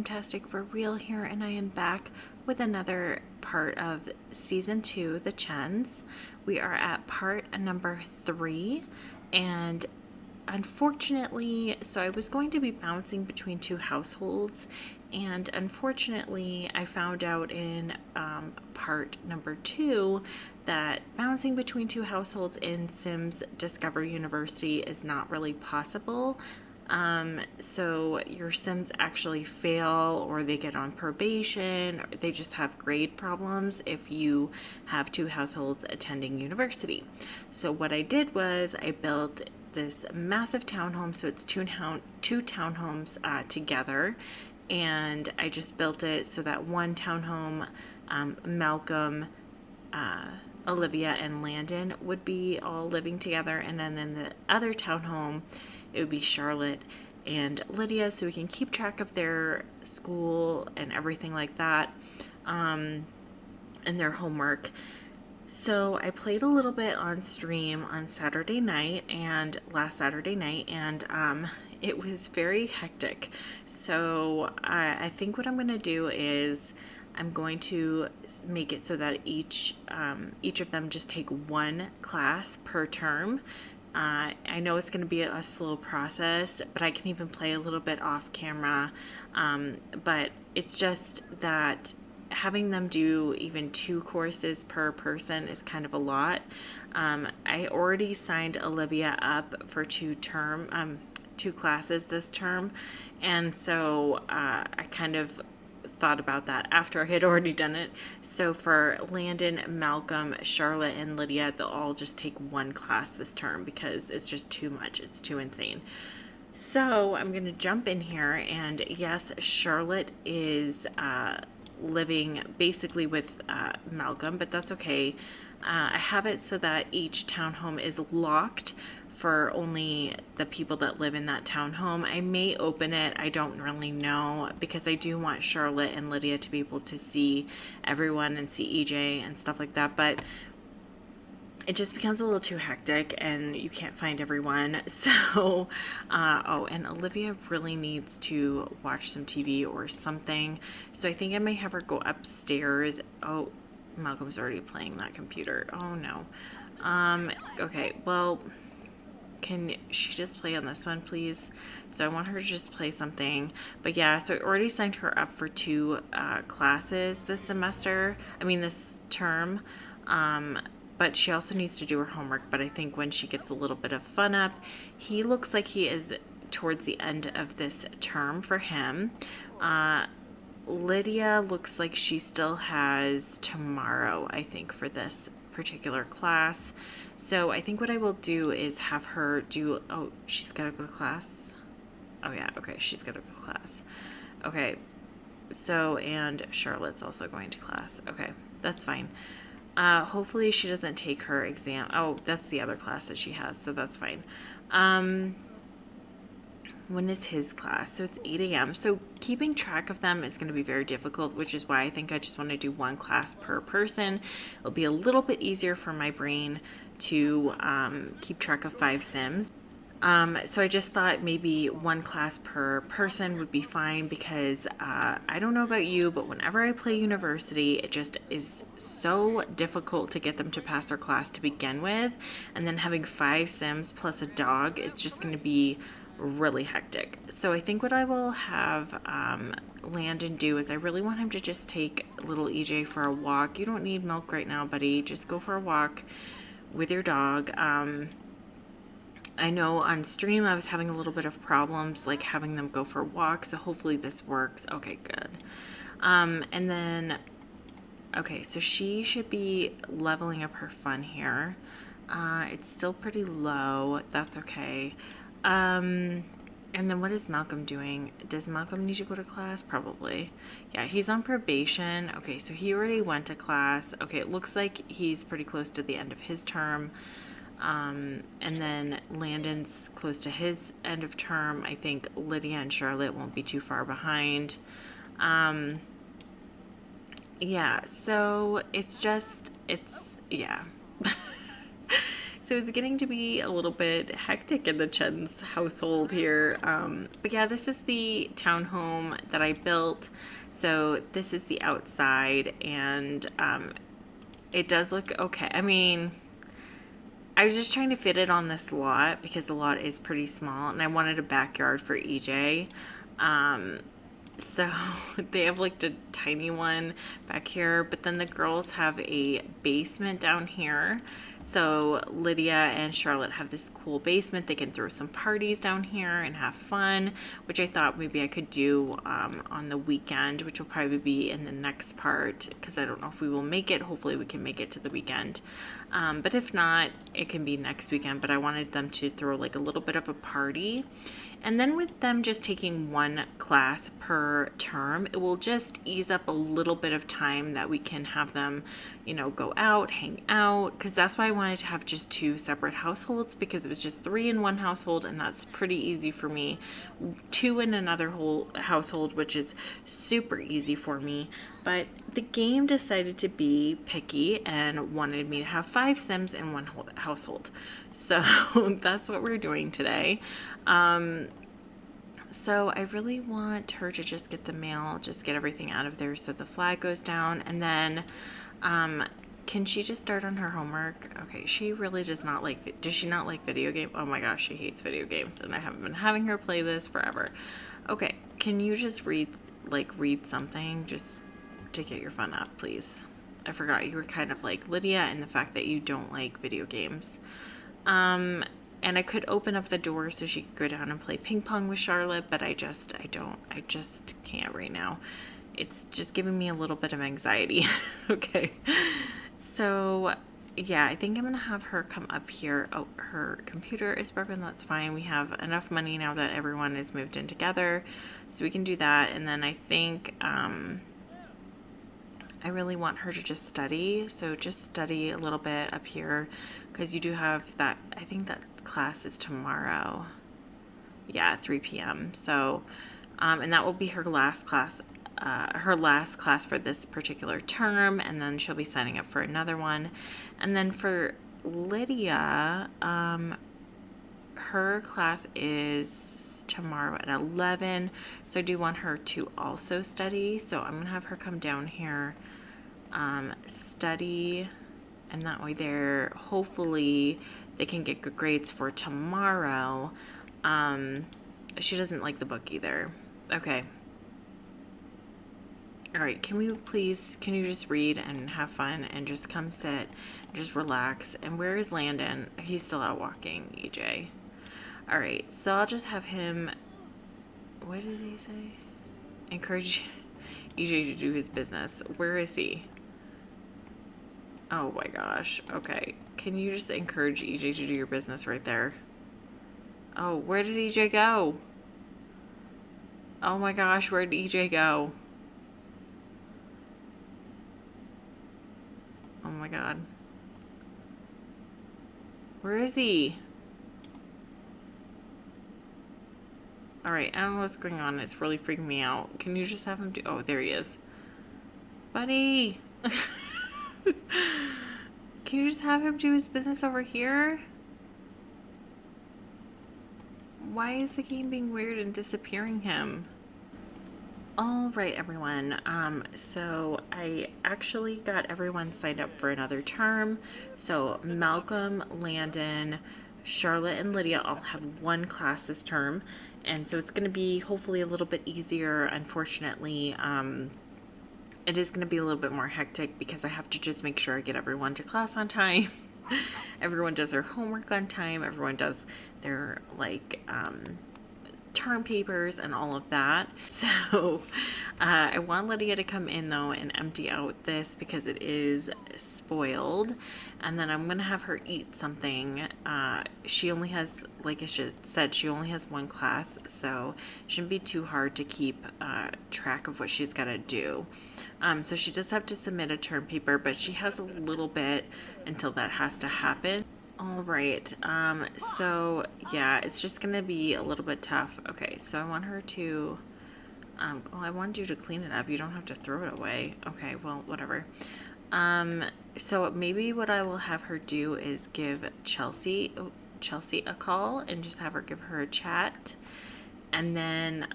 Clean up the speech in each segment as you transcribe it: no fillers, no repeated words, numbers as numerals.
Fantastic for Real here, and I am back with another part of season 2, the Chens. We are at part number 3, and unfortunately, so I was going to be bouncing between two households, and unfortunately, I found out in part number 2 that bouncing between two households in Sims Discover University is not really possible. So your Sims actually fail, or they get on probation, or they just have grade problems if you have two households attending university. So what I did was I built this massive townhome, so it's two townhomes together, and I just built it so that one townhome, Malcolm, Olivia, and Landon would be all living together, and then in the other townhome it would be Charlotte and Lydia, so we can keep track of their school and everything like that, and their homework. So I played a little bit on stream on Saturday night and last Saturday night, and it was very hectic. So I think what I'm going to do is I'm going to make it so that each of them just take one class per term. I know it's going to be a slow process, but I can even play a little bit off camera. But it's just that having them do even 2 courses per person is kind of a lot. I already signed Olivia up for 2 classes this term, and so I kind of thought about that after I had already done it. So for Landon, Malcolm, Charlotte, and Lydia, they'll all just take 1 class this term because it's just too much. It's too insane. So I'm going to jump in here, and yes, Charlotte is living basically with Malcolm, but that's okay. I have it so that each townhome is locked for only the people that live in that townhome. I may open it, I don't really know, because I do want Charlotte and Lydia to be able to see everyone and see EJ and stuff like that, but it just becomes a little too hectic and you can't find everyone. So, and Olivia really needs to watch some TV or something. So I think I may have her go upstairs. Oh, Malcolm's already playing that computer. Oh no. Okay, well, can she just play on this one, please? So I want her to just play something. But yeah, so I already signed her up for 2 classes this term. But she also needs to do her homework. But I think when she gets a little bit of fun up, he looks like he is towards the end of this term for him. Lydia looks like she still has tomorrow, I think, for this particular class. So I think what I will do is have her do, oh, she's got to go to class? Oh yeah, okay, she's got to go to class. Okay, so, and Charlotte's also going to class. Okay, that's fine. Hopefully she doesn't take her exam. Oh, that's the other class that she has, so that's fine. When is his class? So it's 8 a.m. So keeping track of them is going to be very difficult, which is why I think I just want to do 1 class per person. It'll be a little bit easier for my brain to keep track of 5 Sims. So I just thought maybe 1 class per person would be fine, because I don't know about you, but whenever I play university, it just is so difficult to get them to pass their class to begin with. And then having 5 Sims plus a dog, it's just going to be really hectic. So I think what I will have Landon do is I really want him to just take little EJ for a walk. You don't need milk right now, buddy. Just go for a walk with your dog. I know on stream I was having a little bit of problems like having them go for a walk, so hopefully this works. Okay, good. And then, okay, so she should be leveling up her fun here. It's still pretty low. That's okay. And then what is Malcolm doing? Does Malcolm need to go to class? Probably. Yeah, he's on probation. Okay, so he already went to class. Okay, it looks like he's pretty close to the end of his term. And then Landon's close to his end of term. I think Lydia and Charlotte won't be too far behind. Yeah, so yeah. So it's getting to be a little bit hectic in the Chen's household here. But yeah, this is the townhome that I built. So this is the outside, and it does look okay. I mean, I was just trying to fit it on this lot because the lot is pretty small, and I wanted a backyard for EJ. So they have like a tiny one back here, but then the girls have a basement down here. So Lydia and Charlotte have this cool basement. They can throw some parties down here and have fun, which I thought maybe I could do on the weekend, which will probably be in the next part because I don't know if we will make it. Hopefully we can make it to the weekend. But if not, it can be next weekend. But I wanted them to throw like a little bit of a party. And then with them just taking one class per term, it will just ease up a little bit of time that we can have them, you know, go out, hang out. Because that's why I wanted to have just 2 separate households, because it was just 3 in one household, and that's pretty easy for me. 2 in another whole household, which is super easy for me. But the game decided to be picky and wanted me to have 5 Sims in one household. So that's what we're doing today. So I really want her to just get the mail, just get everything out of there so the flag goes down. And then can she just start on her homework? Okay, she really does not like, does she not like video games? Oh my gosh, she hates video games, and I haven't been having her play this forever. Okay, can you just read something just to get your fun up, please? I forgot you were kind of like Lydia and the fact that you don't like video games. And I could open up the door so she could go down and play ping pong with Charlotte, but I just can't right now. It's just giving me a little bit of anxiety. Okay. So yeah, I think I'm going to have her come up here. Oh, her computer is broken. That's fine. We have enough money now that everyone is moved in together, so we can do that. And then I think, I really want her to just study. So just study a little bit up here, because you do have that, I think that class is tomorrow. Yeah, 3 p.m. So, and that will be her last class for this particular term. And then she'll be signing up for another one. And then for Lydia, her class is tomorrow at 11. So I do want her to also study. So I'm going to have her come down here, study, and that way hopefully they can get good grades for tomorrow. She doesn't like the book either. Okay. All right, can you just read and have fun and just come sit, just relax? And where is Landon? He's still out walking, EJ. All right, so I'll just have him, what did he say? Encourage EJ to do his business. Where is he? Oh my gosh. Okay. Can you just encourage EJ to do your business right there? Oh, where did EJ go? Oh my gosh, where did EJ go? Oh my god. Where is he? Alright, I don't know what's going on. It's really freaking me out. Can you just have him do... Oh, there he is. Buddy! Can you just have him do his business over here? Why is the game being weird and disappearing him? All right, everyone. So I actually got everyone signed up for another term. So Malcolm, Landon, Charlotte, and Lydia all have one class this term. And so it's going to be hopefully a little bit easier. Unfortunately, it is going to be a little bit more hectic because I have to just make sure I get everyone to class on time. Everyone does their homework on time. Everyone does their term papers and all of that. So I want Lydia to come in though and empty out this because it is spoiled, and then I'm gonna have her eat something. She only has, like I said, she only has one class, so it shouldn't be too hard to keep track of what she's got to do. So she does have to submit a term paper, but she has a little bit until that has to happen. All right, so yeah, it's just gonna be a little bit tough. Okay, so I want her to, I want you to clean it up. You don't have to throw it away. Okay, well, whatever. So maybe what I will have her do is give Chelsea a call and just have her give her a chat. And then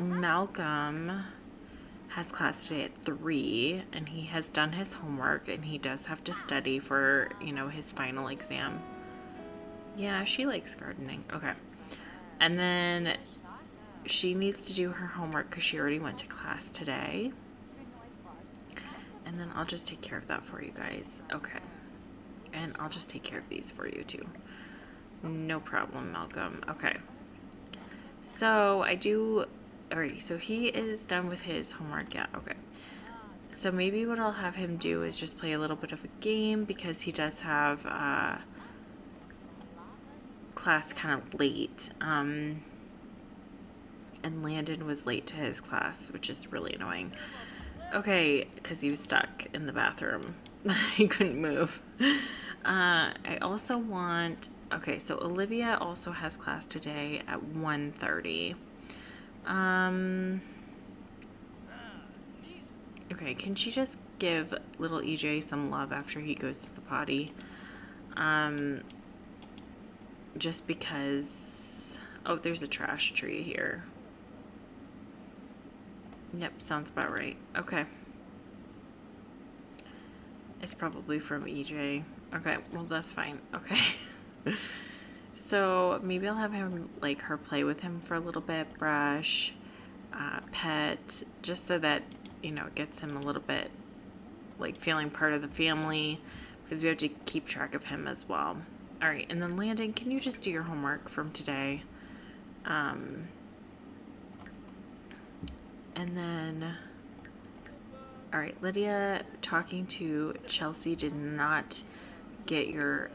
Malcolm has class today at 3, and he has done his homework, and he does have to study for, his final exam. Yeah, she likes gardening. Okay. And then she needs to do her homework because she already went to class today. And then I'll just take care of that for you guys. Okay. And I'll just take care of these for you too. No problem, Malcolm. Okay. So alright, so he is done with his homework. Yeah, okay. So maybe what I'll have him do is just play a little bit of a game because he does have class kind of late. And Landon was late to his class, which is really annoying. Okay, because he was stuck in the bathroom. He couldn't move. I also want... Okay, so Olivia also has class today at 1:30. Okay, can she just give little EJ some love after he goes to the potty? Just because... Oh, there's a trash tree here. Yep, sounds about right. Okay. It's probably from EJ. Okay, well, that's fine. Okay. So maybe I'll have him, her play with him for a little bit, brush, pet, just so that, it gets him a little bit, feeling part of the family, because we have to keep track of him as well. All right, and then Landon, can you just do your homework from today? And then, all right, Lydia, talking to Chelsea did not get your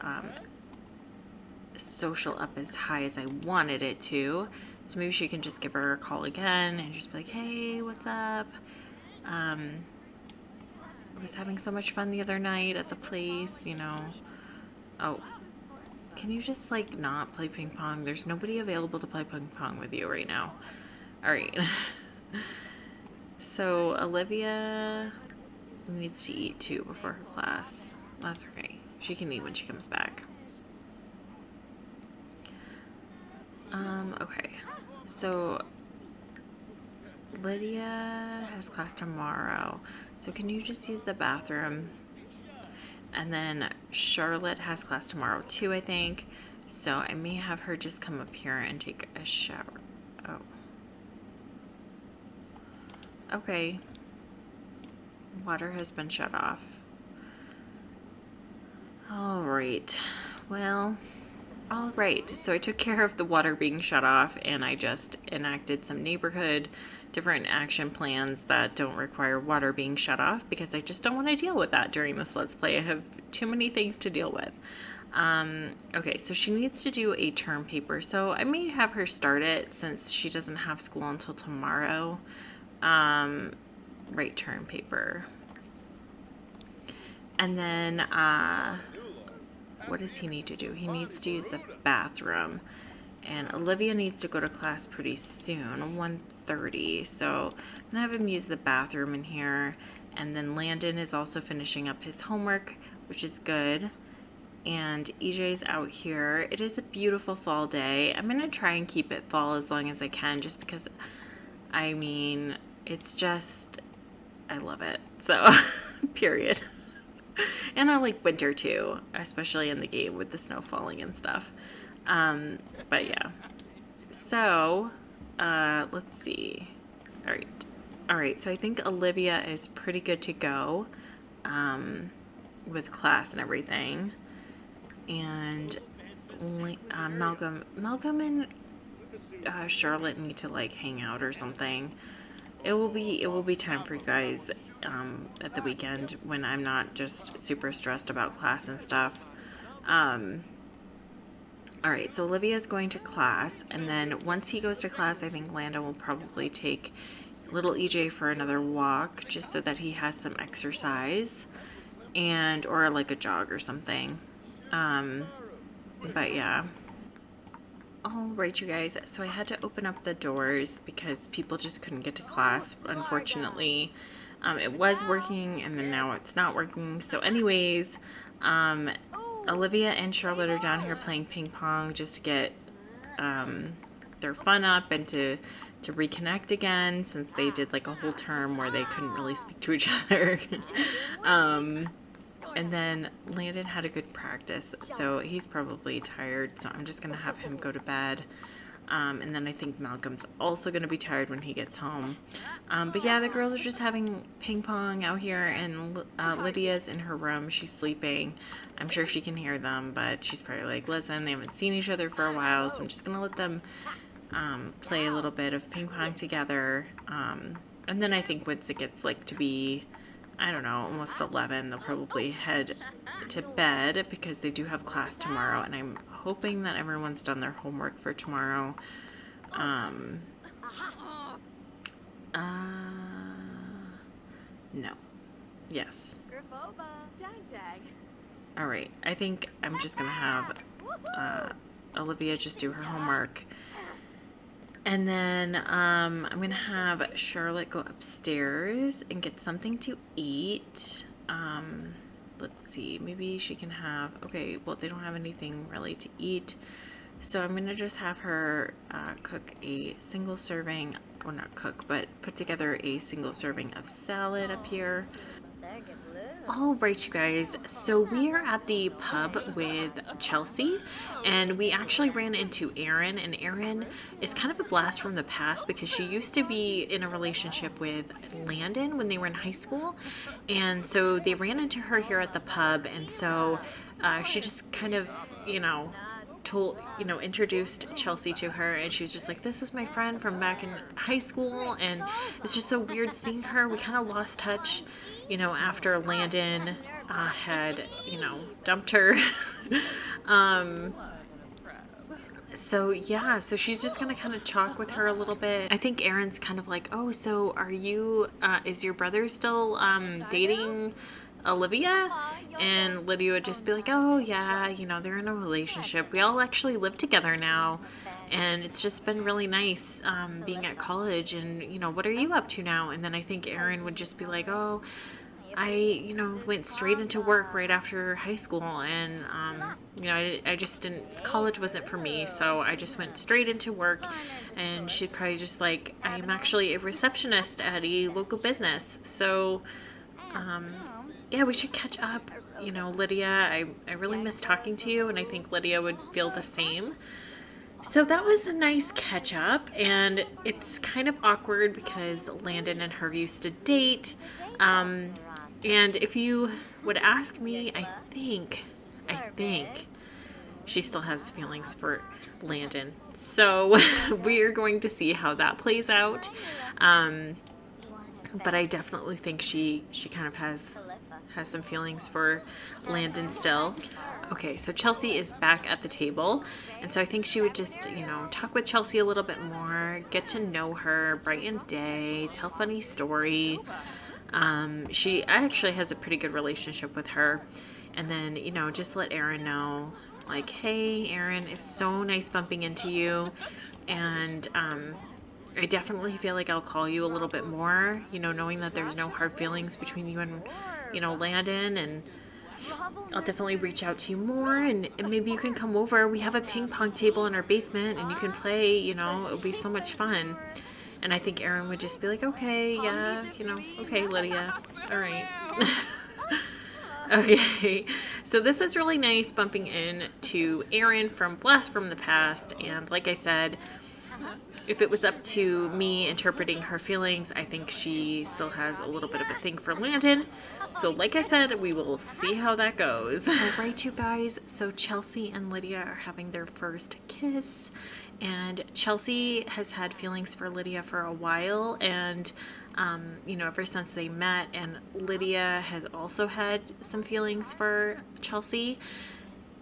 social up as high as I wanted it to. So maybe she can just give her a call again and just be like, hey, what's up? I was having so much fun the other night at the place, Oh, can you just, not play ping pong? There's nobody available to play ping pong with you right now. All right. So Olivia needs to eat too before her class. That's okay. She can eat when she comes back. Okay. So Lydia has class tomorrow. So can you just use the bathroom? And then Charlotte has class tomorrow too, I think. So I may have her just come up here and take a shower. Oh. Okay. Water has been shut off. All right. Well, all right. So I took care of the water being shut off, and I just enacted some different action plans that don't require water being shut off because I just don't want to deal with that during this Let's Play. I have too many things to deal with. Okay, so she needs to do a term paper. So I may have her start it since she doesn't have school until tomorrow. Write term paper. And then, what does he need to do? He needs to use the bathroom. And Olivia needs to go to class pretty soon, 1:30. So I'm gonna have him use the bathroom in here. And then Landon is also finishing up his homework, which is good. And EJ's out here. It is a beautiful fall day. I'm gonna try and keep it fall as long as I can, just because, it's just, I love it. So, period. And I like winter too, especially in the game with the snow falling and stuff. But yeah. So, let's see. All right. So I think Olivia is pretty good to go, with class and everything. And Malcolm and Charlotte need to hang out or something. It will be time for you guys at the weekend when I'm not just super stressed about class and stuff. All right, so Olivia's going to class, and then once he goes to class, I think Landon will probably take little EJ for another walk just so that he has some exercise or a jog or something. But yeah. All right, you guys, so I had to open up the doors because people just couldn't get to class, unfortunately. It was working, and then now it's not working. So anyways, Olivia and Charlotte are down here playing ping pong just to get their fun up and to reconnect again, since they did like a whole term where they couldn't really speak to each other. And then Landon had a good practice, so he's probably tired, so I'm just going to have him go to bed. And then I think Malcolm's also going to be tired when he gets home. But yeah, the girls are just having ping pong out here, and Lydia's in her room. She's sleeping. I'm sure she can hear them, but she's probably like, listen, they haven't seen each other for a while, so I'm just going to let them play a little bit of ping pong together. And then I think once it gets like to be, I don't know, almost 11, they'll probably head to bed because they do have class tomorrow, and I'm hoping that everyone's done their homework for tomorrow. No. Yes. All right. I think I'm just going to have Olivia just do her homework. And then I'm going to have Charlotte go upstairs and get something to eat. Let's see, maybe she can have, okay, well, they don't have anything really to eat. So I'm going to just have her cook a single serving, or not cook, but put together a single serving of salad up here. All right, you guys, so we are at the pub with Chelsea, and we actually ran into Erin, and Erin is kind of a blast from the past because she used to be in a relationship with Landon when they were in high school, and so they ran into her here at the pub, and so she just kind of, introduced Chelsea to her, and she was just like, this was my friend from back in high school, and it's just so weird seeing her. We kind of lost touch, after Landon had, dumped her. So yeah, so she's just gonna kind of talk with her a little bit. I think Erin's kind of like, oh, so are you, is your brother still dating Olivia? And Lydia would just be like, oh yeah, they're in a relationship. We all actually live together now, and it's just been really nice being at college, and what are you up to now? And then I think Erin would just be like, oh, I went straight into work right after high school, and I just didn't, college wasn't for me, so I just went straight into work. And she'd probably just like, I'm actually a receptionist at a local business, so yeah, we should catch up. Lydia, I really miss talking to you, and I think Lydia would feel the same. So that was a nice catch up, and it's kind of awkward because Landon and her used to date. And if you would ask me, I think she still has feelings for Landon. So we're going to see how that plays out. But I definitely think she kind of has some feelings for Landon still. Okay, so Chelsea is back at the table, and so I think she would just, talk with Chelsea a little bit more, get to know her, brighten day, tell funny story. She actually has a pretty good relationship with her, and then, just let Erin know, like, hey, Erin, it's so nice bumping into you, and, I definitely feel like I'll call you a little bit more, knowing that there's no hard feelings between you and, Landon, and I'll definitely reach out to you more, and maybe you can come over. We have a ping pong table in our basement, and you can play, it'll be so much fun. And I think Erin would just be like, okay, yeah, okay, Lydia, all right. Okay, so this was really nice bumping into Erin from Blast from the Past, and like I said, if it was up to me interpreting her feelings, I think she still has a little bit of a thing for Landon. So like I said, we will see how that goes. All right, you guys. So Chelsea and Lydia are having their first kiss. And Chelsea has had feelings for Lydia for a while. And, ever since they met. And Lydia has also had some feelings for Chelsea.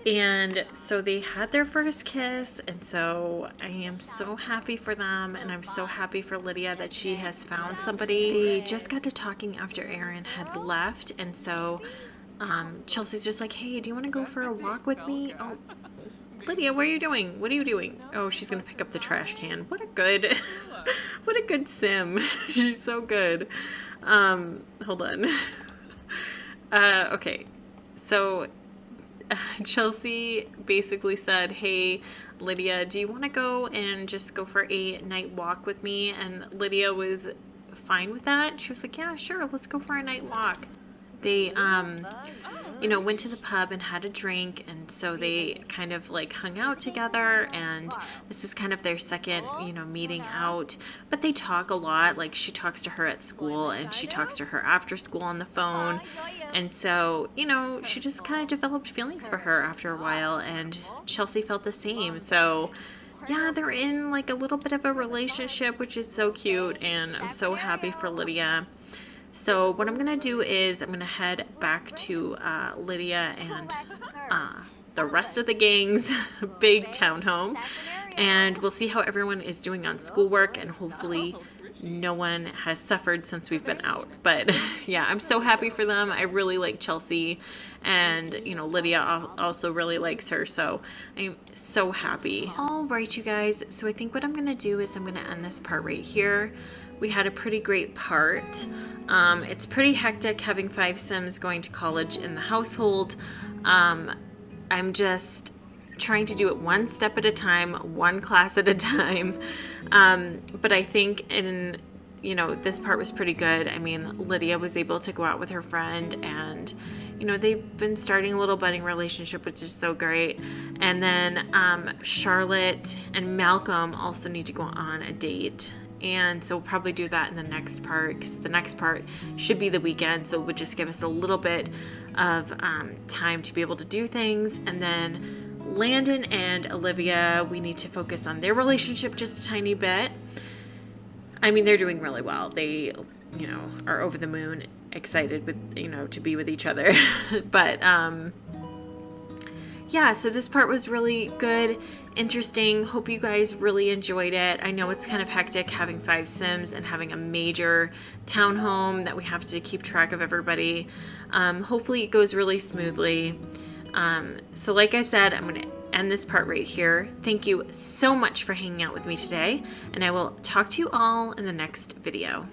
And so they had their first kiss, and so I am so happy for them, and I'm so happy for Lydia that she has found somebody. They just got to talking after Erin had left, and so Chelsea's just like, hey, do you want to go for a walk with me? Oh, Lydia, what are you doing? What are you doing? Oh, she's gonna pick up the trash can. What a good, what a good sim. She's so good. Hold on. Okay, so Chelsea basically said, hey, Lydia, do you want to go and just go for a night walk with me? And Lydia was fine with that. She was like, yeah, sure, let's go for a night walk. They, went to the pub and had a drink, and so they kind of like hung out together, and this is kind of their second, meeting out, but they talk a lot. Like, she talks to her at school, and she talks to her after school on the phone, and so, she just kind of developed feelings for her after a while, and Chelsea felt the same. So yeah, they're in like a little bit of a relationship, which is so cute, and I'm so happy for Lydia. So what I'm going to do is I'm going to head back to Lydia and the rest of the gang's big townhome, and we'll see how everyone is doing on schoolwork, and hopefully no one has suffered since we've been out. But yeah, I'm so happy for them. I really like Chelsea, and Lydia also really likes her, so I'm so happy. All right, you guys, so I think what I'm going to do is I'm going to end this part right here. We had a pretty great part. It's pretty hectic having 5 Sims going to college in the household. I'm just trying to do it one step at a time, one class at a time. But I think this part was pretty good. I mean, Lydia was able to go out with her friend, and they've been starting a little budding relationship, which is so great. And then Charlotte and Malcolm also need to go on a date. And so we'll probably do that in the next part, because the next part should be the weekend. So it would just give us a little bit of time to be able to do things. And then Landon and Olivia, we need to focus on their relationship just a tiny bit. I mean, they're doing really well. They, are over the moon, excited with, to be with each other. But yeah, so this part was really good, interesting. Hope you guys really enjoyed it. I know it's kind of hectic having 5 Sims and having a major townhome that we have to keep track of everybody. Hopefully it goes really smoothly. So like I said, I'm going to end this part right here. Thank you so much for hanging out with me today, and I will talk to you all in the next video.